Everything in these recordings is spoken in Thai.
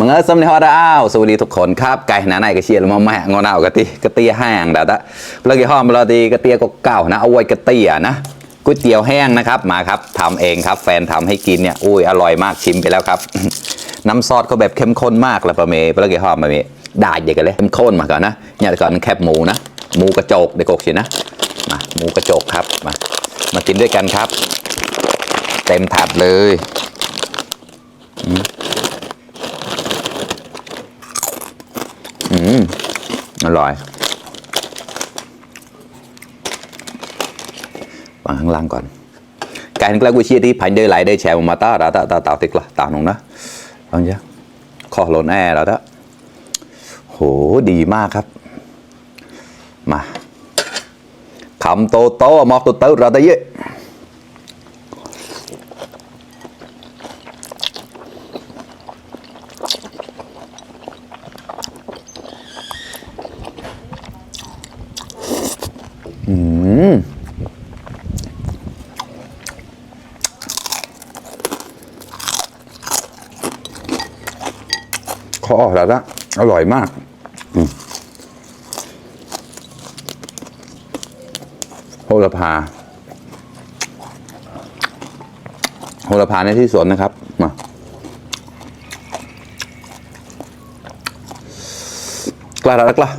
มึงเออสมในฮอดอ้าวสวัสดีทุกคนครับไก่หนาในกระเชียร์มาแม่งอนเอากะตีแห้งเดี๋ยวละแล้วกี่ห้อมเราดีกระเตียก็เก่านะเอาไว้กระเตียนะก๋วยเตี๋ยวแห้งนะครับมาครับทำเองครับแฟนทำให้กินเนี่ยอุ้ยอร่อยมากชิมไปแล้วครับน้ำซอสเขาแบบเข้มข้นมากเลยปะเมย์แล้วกี่ห้อมปะเมย์ได้เด็กกันเลยเข้มข้นมาก่อนนะเนี่ยก่อนแคบหมูนะหมูกระจกเด็กกสินะมาหมูกระจกครับมากินด้วยกันครับเต็มถาดเลยอร่อยวางข้างล่างก่อนไก่นึกแล้วกูเชียร์ที่พันเดอร์ไหลได้แชร์มาต้าตาติกละตาหนุ่มนะฟังเยอะคอโลนแอร์แล้วนะโหดีมากครับมาคำโตมอกโตเราได้เยอะข้อแล้วนะอร่อยมากโหระพาในที่สวนนะครับมากล้าแล้วกล้า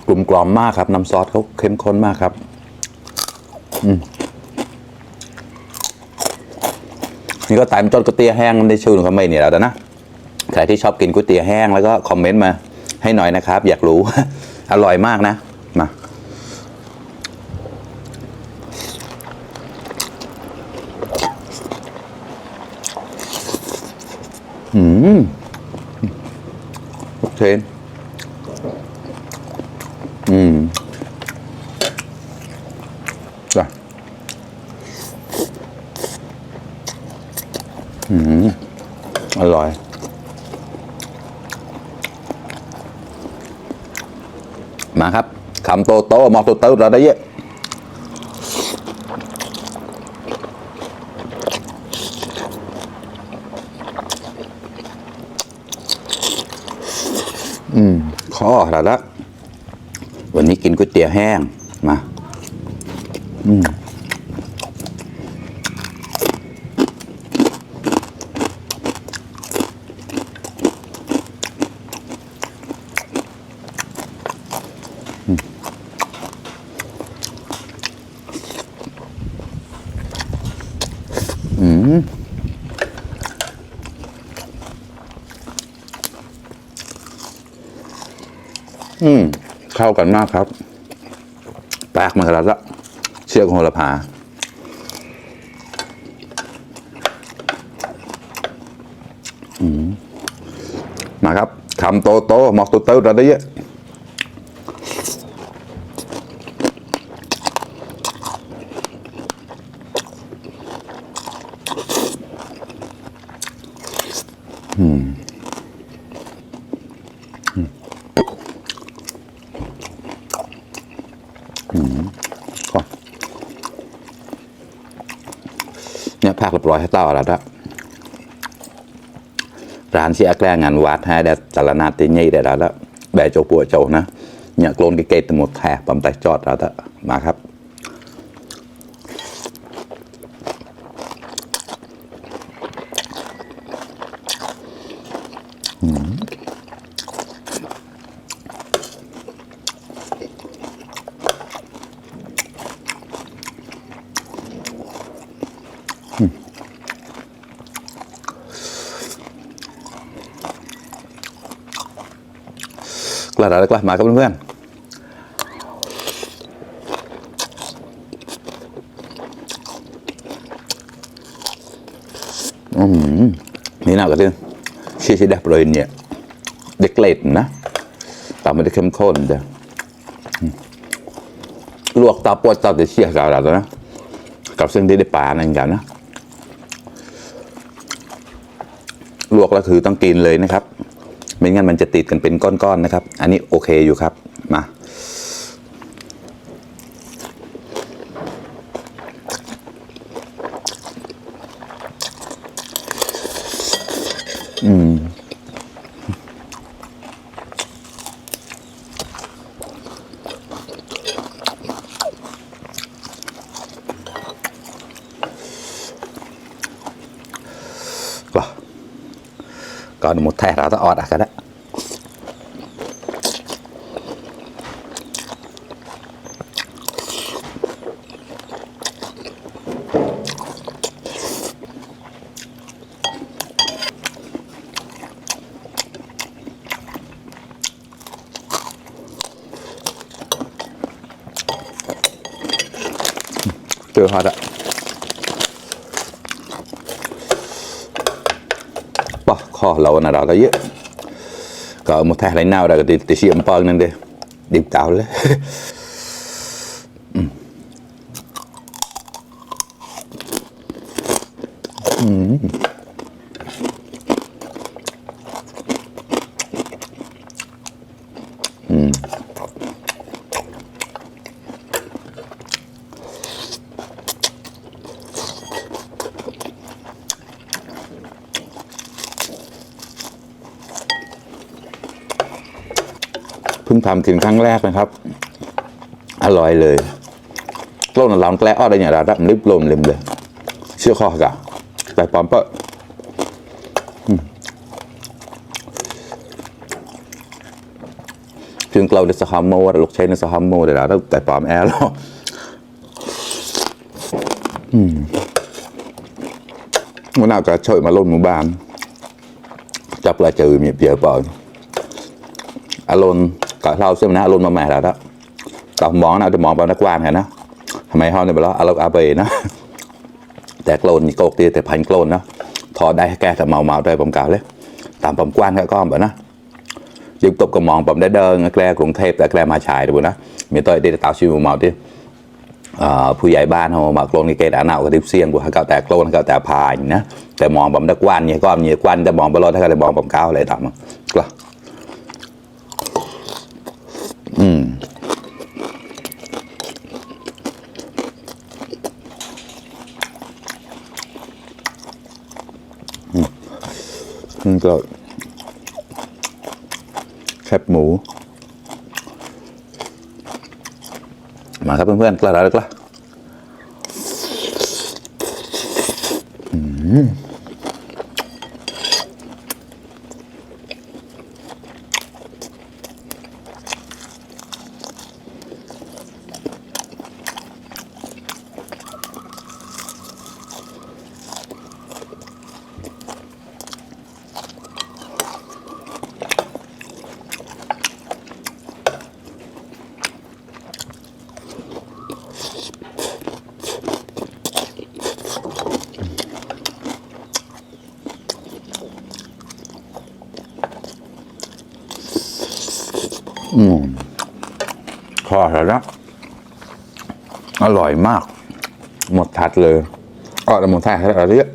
กลุ่มกล่อมมากครับน้ำซอสเขาเข้มข้นมากครับนี่ก็ตามจนก๋วยเตี๋ยวแห้งได้ชื่อหนึ่งคอมเมนต์เนี่ยแล้วนะใครที่ชอบกินก๋วยเตี๋ยวแห้งแล้วก็คอมเมนต์มาให้หน่อยนะครับอยากรู้ อร่อยมากนะมาโอเคจ้ะอร่อยมาครับคำโตมอกโตเราได้เยอะข้อแล้วละวันนี้กินก๋วยเตี๋ยวแห้งมาเข้ากันมากครับแปลกมาแล้วละเชือกโหระพามาครับคำโตมอกโตเราได้เยอะเนี่ยภาคเรียบร้อยให้เต้าแล้วนะร้านเสียแกล้งงานวัดให้ได้จารณาตีนี่ได้แล้วแบบโจปัวโจนะเนี่ยโกลนกิเกตหมดแถบปั๊มไตจอดแล้วมาครับกล้าแล้วกล้ามาครับเพื่อนนี่น่าก็ดื้อชีดับเลยเนี่ยเด็กเล็ดนะแต่ไม่ได้เข้มข้นจ้ะลวกตาปวดตาจะเชี่ยกาวแล้วนะกับเส้นที่ได้ปลานั่นกันนะลวกแล้วคือต้องกินเลยนะครับ ไม่งั้นมันจะติดกันเป็นก้อนๆนะครับ อันนี้โอเคอยู่ครับมาcòn một thẻ đó ta ọt à cái đấy chưa hết ạ bỏ kho lâu nào đó tới có một thẻ lấy nào đó thì xiêm băng nên đi điệp táo lênเพิ่งทำกินครั้งแรกนะครับอร่อยเลยโลนร้อนแกล้อได้อย่างไรรับลิบลมเล็มเลยเชื่อข้อกะแต่ปอมเปะถึงเราในสหามโมลูกใช้ในสหามโมได้แล้วแต่ปอมแอร์แล้ววันน่าจะช่วยมาล่นหมู่บ้านจับละจืดมีเพียเปล่าอารมณ์กับเราเชื่อมนะอารมณ์มาใหม่แล้วต่อมองนะจะมองไปนักวานไงนะทำไมเขาเนี่ยบอกว่าอารมณ์อาเบนะแต่โกลนโกกตีแต่พันโกลนนะถอดได้แก่แต่เมาได้ผมกล่าวเลยตามผมกว้านก็แบบนะยึดตบกระมองผมได้เดินแกลกรุงเทพแต่แกลมาชายดูนะมีตัวได้ตาชิวเมาที่ผู้ใหญ่บ้านเขามาโกลนนี่เกดอาหน้าก็ทิพเสียงกูเขาแต่โกลนเขาแต่พายนะแต่มองผมนักวานเนี่ยก็มีกวนแต่มองไปรถถ้าได้มองผมก้าวอะไรต่างก็ก็แคบหมูมาครับเพื่อนๆกล้าแล้วกล้าพอแล้วนะอร่อยมากหมดทัดเลยแต่หมดทัดอะไรเยอะ